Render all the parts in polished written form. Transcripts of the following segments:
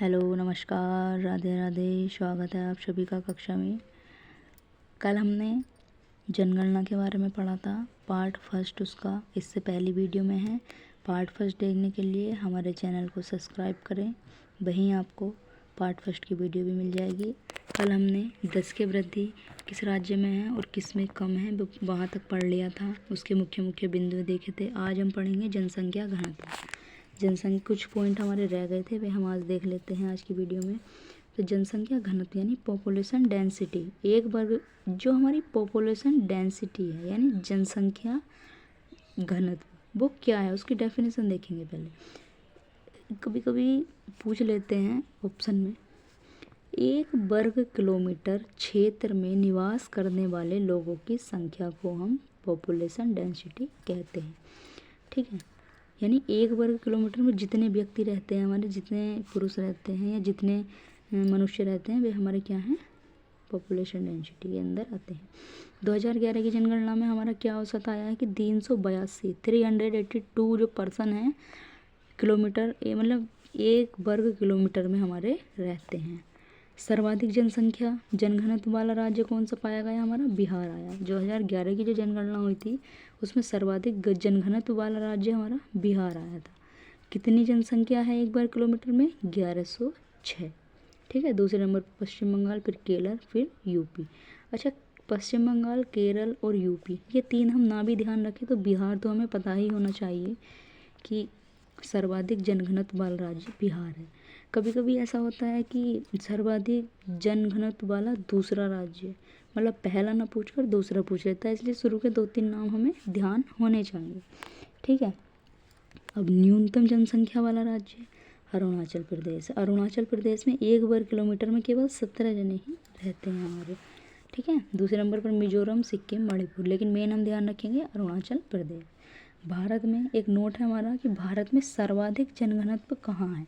Hello, नमस्कार, राधे राधे। स्वागत है आप सभी का कक्षा में। कल हमने जनगणना के बारे में पढ़ा था, पार्ट फर्स्ट उसका इससे पहली वीडियो में है। पार्ट फर्स्ट देखने के लिए हमारे चैनल को सब्सक्राइब करें, वहीं आपको पार्ट फर्स्ट की वीडियो भी मिल जाएगी। कल हमने 10 की वृद्धि किस राज्य में है और किस में कम है वहाँ तक पढ़ लिया था, उसके मुख्य मुख्य बिंदु देखे थे। आज हम पढ़ेंगे जनसंख्या घनत्व। जनसंख्या कुछ पॉइंट हमारे रह गए थे, वे हम आज देख लेते हैं आज की वीडियो में। तो जनसंख्या घनत्व यानी पॉपुलेशन डेंसिटी, एक वर्ग जो हमारी पॉपुलेशन डेंसिटी है यानी जनसंख्या घनत्व, वो क्या है उसकी डेफिनेशन देखेंगे। पहले कभी कभी पूछ लेते हैं ऑप्शन में, एक वर्ग किलोमीटर क्षेत्र में निवास करने वाले लोगों की संख्या को हम पॉपुलेशन डेंसिटी कहते हैं। ठीक है, यानी एक वर्ग किलोमीटर में जितने व्यक्ति रहते हैं, हमारे जितने पुरुष रहते हैं या जितने मनुष्य रहते हैं, वे हमारे क्या हैं, पॉपुलेशन डेंसिटी के अंदर आते हैं। 2011 की जनगणना में हमारा क्या औसत आया है कि 382 जो पर्सन है किलोमीटर, मतलब एक वर्ग किलोमीटर में हमारे रहते हैं। सर्वाधिक जनसंख्या जनघनत्व वाला राज्य कौन सा पाया गया, हमारा बिहार आया। 2011 की जो जनगणना हुई थी उसमें सर्वाधिक जनघनत्व वाला राज्य हमारा बिहार आया था। कितनी जनसंख्या है एक वर्ग किलोमीटर में, 1106। ठीक है, दूसरे नंबर पर पश्चिम बंगाल, फिर केरल, फिर यूपी। अच्छा, पश्चिम बंगाल, केरल और यूपी ये तीन हम ना भी ध्यान रखें तो बिहार तो हमें पता ही होना चाहिए कि सर्वाधिक जनघनत्व वाला राज्य बिहार है। कभी कभी ऐसा होता है कि सर्वाधिक जनघनत्व वाला दूसरा राज्य, मतलब पहला ना पूछकर दूसरा पूछ लेता है, इसलिए शुरू के 2-3 नाम हमें ध्यान होने चाहिए। ठीक है, अब न्यूनतम जनसंख्या वाला राज्य अरुणाचल प्रदेश। अरुणाचल प्रदेश में एक वर्ग किलोमीटर में केवल 17 जने ही रहते हैं हमारे। ठीक है, दूसरे नंबर पर मिजोरम, सिक्किम, मणिपुर, लेकिन मेन हम ध्यान रखेंगे अरुणाचल प्रदेश। भारत में एक नोट है हमारा कि भारत में सर्वाधिक जनघनत्व कहाँ है।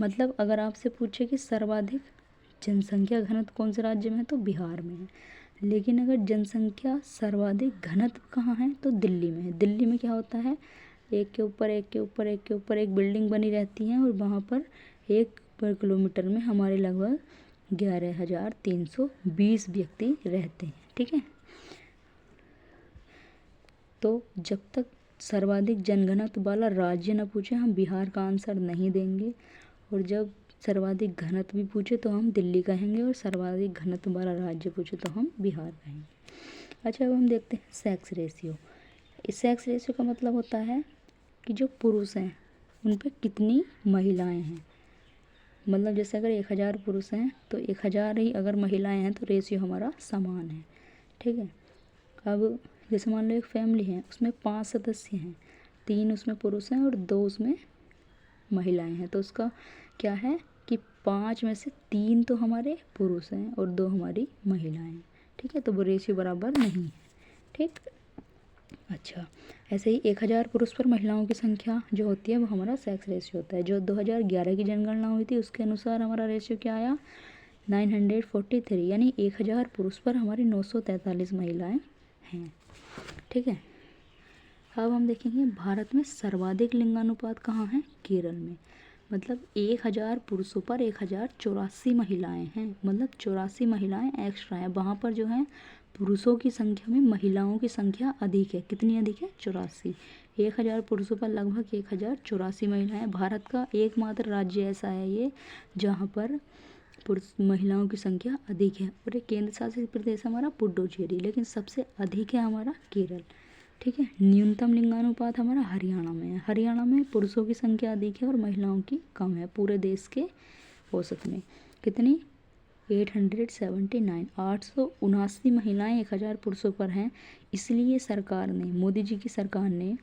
मतलब अगर आपसे पूछे कि सर्वाधिक जनसंख्या घनत्व कौन से राज्य में है तो बिहार में है, लेकिन अगर जनसंख्या सर्वाधिक घनत्व कहाँ है तो दिल्ली में है। दिल्ली में क्या होता है, एक के ऊपर एक के ऊपर एक के ऊपर एक बिल्डिंग बनी रहती है और वहाँ पर एक वर्ग किलोमीटर में हमारे लगभग 11,320 व्यक्ति रहते हैं। ठीक है, तो जब तक सर्वाधिक जनघनत्व वाला राज्य न पूछे हम बिहार का आंसर नहीं देंगे, और जब सर्वाधिक घनत्व भी पूछे तो हम दिल्ली कहेंगे, और सर्वाधिक घनत्व वाला राज्य पूछे तो हम बिहार कहेंगे। अच्छा, अब हम देखते हैं सेक्स रेशियो। इस सेक्स रेशियो का मतलब होता है कि जो पुरुष हैं उन पर कितनी महिलाएं हैं। मतलब जैसे अगर 1000 पुरुष हैं तो 1000 ही अगर महिलाएं हैं तो रेशियो हमारा समान है। ठीक है, अब जैसे मान लो एक फैमिली है, उसमें 5 सदस्य हैं, 3 उसमें पुरुष हैं और 2 उसमें महिलाएं हैं, तो उसका क्या है कि 5 में से 3 तो हमारे पुरुष हैं और 2 हमारी महिलाएं हैं। ठीक है, तो वो रेशियो बराबर नहीं है। ठीक, अच्छा, ऐसे ही 1000 पुरुष पर महिलाओं की संख्या जो होती है वो हमारा सेक्स रेशियो होता है। जो 2011 की जनगणना हुई थी उसके अनुसार हमारा रेशियो क्या आया, 943, यानी 1000 पुरुष पर हमारी 943 महिलाएं हैं। ठीक है, अब हम देखेंगे भारत में सर्वाधिक लिंगानुपात कहाँ है, केरल में। मतलब 1000 पुरुषों पर 1084 महिलाएं हैं, मतलब 84 महिलाएं एक्स्ट्रा हैं। वहाँ पर जो है पुरुषों की संख्या में महिलाओं की संख्या अधिक है। कितनी अधिक है, 84। 1000 पुरुषों पर लगभग 1084 महिलाएं। भारत का एकमात्र राज्य ऐसा है ये जहाँ पर पुरुष महिलाओं की संख्या अधिक है, और एक केंद्र शासित प्रदेश हमारा पुडुचेरी, लेकिन सबसे अधिक है हमारा केरल। ठीक है, न्यूनतम लिंगानुपात हमारा हरियाणा में है। हरियाणा में पुरुषों की संख्या अधिक है और महिलाओं की कम है। पूरे देश के औसत में कितनी, 879, 879 महिलाएं 1000 पुरुषों पर हैं। इसलिए सरकार ने, मोदी जी की सरकार ने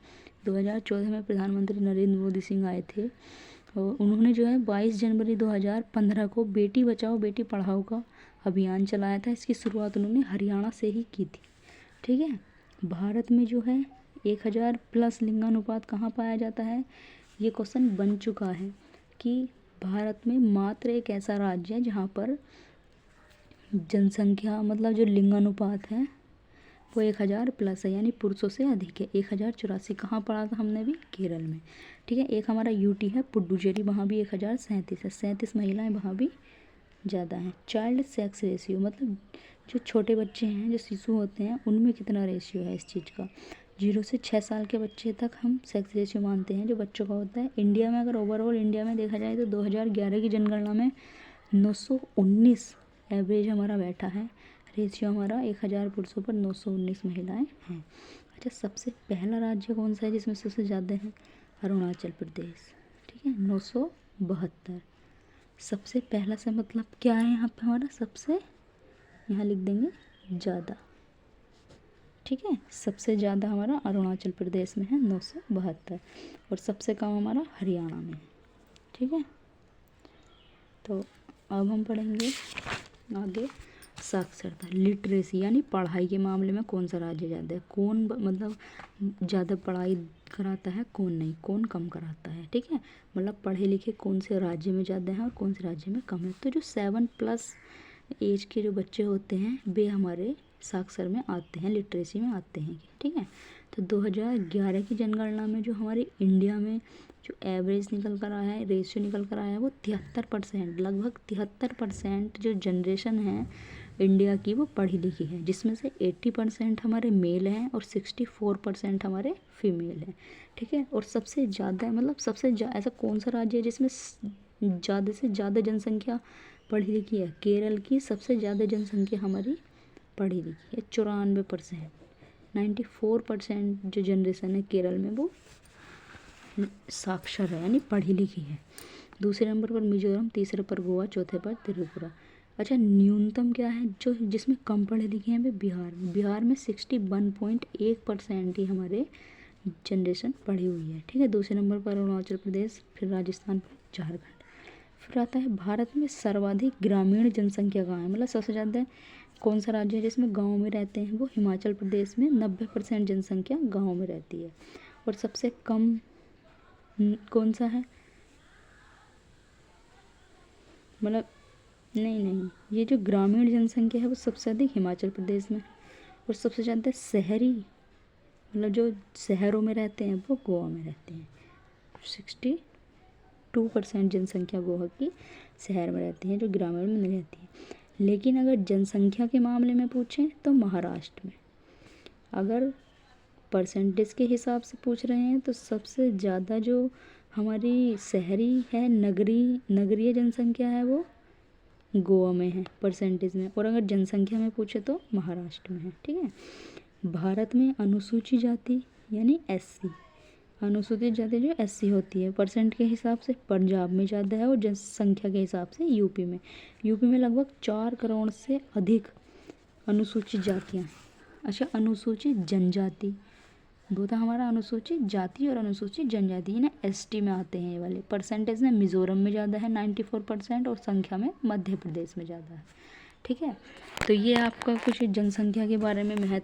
2014 में प्रधानमंत्री नरेंद्र मोदी सिंह आए थे और उन्होंने जो है 22 जनवरी 2015 को बेटी बचाओ बेटी पढ़ाओ का अभियान चलाया था। इसकी शुरुआत उन्होंने हरियाणा से ही की थी। ठीक है, भारत में जो है 1000 प्लस लिंगानुपात कहाँ पाया जाता है, ये क्वेश्चन बन चुका है कि भारत में मात्र एक ऐसा राज्य है जहाँ पर जनसंख्या मतलब जो लिंगानुपात है वो 1000 प्लस है, यानी पुरुषों से अधिक है। 1084 कहाँ पढ़ा था हमने भी? केरल में। ठीक है, एक हमारा यूटी है पुडुचेरी, वहाँ भी 1037 है, 37 महिलाएं वहाँ भी ज़्यादा हैं। चाइल्ड सेक्स रेशियो मतलब जो छोटे बच्चे हैं, जो शिशु होते हैं, उनमें कितना रेशियो है इस चीज़ का? 0 से 6 साल के बच्चे तक हम सेक्स रेशियो मानते हैं जो बच्चों का होता है। इंडिया में अगर ओवरऑल इंडिया में देखा जाए तो 2011 की जनगणना में 919 एवरेज हमारा बैठा है। रेशियो हमारा 1000 पुरुषों पर 919 महिलाएं हैं। अच्छा, सबसे पहला राज्य कौन सा है जिसमें सबसे ज़्यादा है? अरुणाचल प्रदेश। ठीक है, 972। सबसे पहला से मतलब क्या है यहाँ पे हमारा? सबसे, यहाँ लिख देंगे ज़्यादा। ठीक है, सबसे ज़्यादा हमारा अरुणाचल प्रदेश में है 972, और सबसे कम हमारा हरियाणा में है। ठीक है, तो अब हम पढ़ेंगे आगे साक्षरता, लिटरेसी, यानी पढ़ाई के मामले में कौन सा राज्य ज़्यादा है, कौन मतलब ज़्यादा पढ़ाई कराता है, कौन नहीं, कौन कम कराता है। ठीक है, मतलब पढ़े लिखे कौन से राज्य में ज़्यादा हैं और कौन से राज्य में कम है। तो जो 7+ एज के जो बच्चे होते हैं वे हमारे साक्षर में आते हैं, लिटरेसी में आते हैं। ठीक है, तो 2011 की जनगणना में जो हमारे इंडिया में जो एवरेज निकल कर आया है, रेशियो निकल कर आया है, वो 73%, लगभग 73% जो जनरेशन है इंडिया की वो पढ़ी लिखी है, जिसमें से 80% हमारे मेल हैं और 64% हमारे फीमेल हैं। ठीक है, और सबसे ज़्यादा मतलब ऐसा कौन सा राज्य है जिसमें ज़्यादा से ज़्यादा जनसंख्या पढ़ी लिखी है? केरल की सबसे ज़्यादा जनसंख्या हमारी पढ़ी लिखी है, 94%। 94% जो जनरेशन है केरल में वो साक्षर है, यानी पढ़ी लिखी है। दूसरे नंबर पर मिजोरम, तीसरे पर गोवा, चौथे पर त्रिपुरा। अच्छा, न्यूनतम क्या है जो जिसमें कम पढ़े लिखे हैं? वे बिहार में 61.1% ही हमारे जनरेशन पढ़ी हुई है। ठीक है, दूसरे नंबर पर अरुणाचल प्रदेश, फिर राजस्थान, फिर झारखंड। फिर आता है भारत में सर्वाधिक ग्रामीण जनसंख्या कहाँ है, मतलब सबसे ज़्यादा कौन सा राज्य है जिसमें गाँव में रहते हैं? वो हिमाचल प्रदेश में 90% जनसंख्या गाँव में रहती है। और सबसे कम कौन सा है? मतलब नहीं, ये जो ग्रामीण जनसंख्या है वो सबसे अधिक हिमाचल प्रदेश में, और सबसे ज़्यादा शहरी मतलब जो शहरों में रहते हैं वो गोवा में रहते हैं। 62% जनसंख्या गोवा की शहर में रहती है, जो ग्रामीण में नहीं रहती है। लेकिन अगर जनसंख्या के मामले में पूछें तो महाराष्ट्र में, अगर परसेंटेज के हिसाब से पूछ रहे हैं तो सबसे ज़्यादा जो हमारी शहरी है, नगरीय जनसंख्या है वो गोवा में है परसेंटेज में, और अगर जनसंख्या में पूछे तो महाराष्ट्र में है। ठीक है, भारत में अनुसूचित जाति यानी SC, अनुसूचित जाति जो SC होती है परसेंट के हिसाब से पंजाब में ज़्यादा है, और जनसंख्या के हिसाब से यूपी में लगभग 4 करोड़ से अधिक अनुसूचित जातियाँ हैं। अच्छा, अनुसूचित जनजाति, वो था हमारा अनुसूचित जाति और अनुसूचित जनजाति ना ST में आते हैं ये वाले। परसेंटेज में मिज़ोरम में ज़्यादा है 94%, और संख्या में मध्य प्रदेश में ज़्यादा है। ठीक है, तो ये आपका कुछ जनसंख्या के बारे में महत्व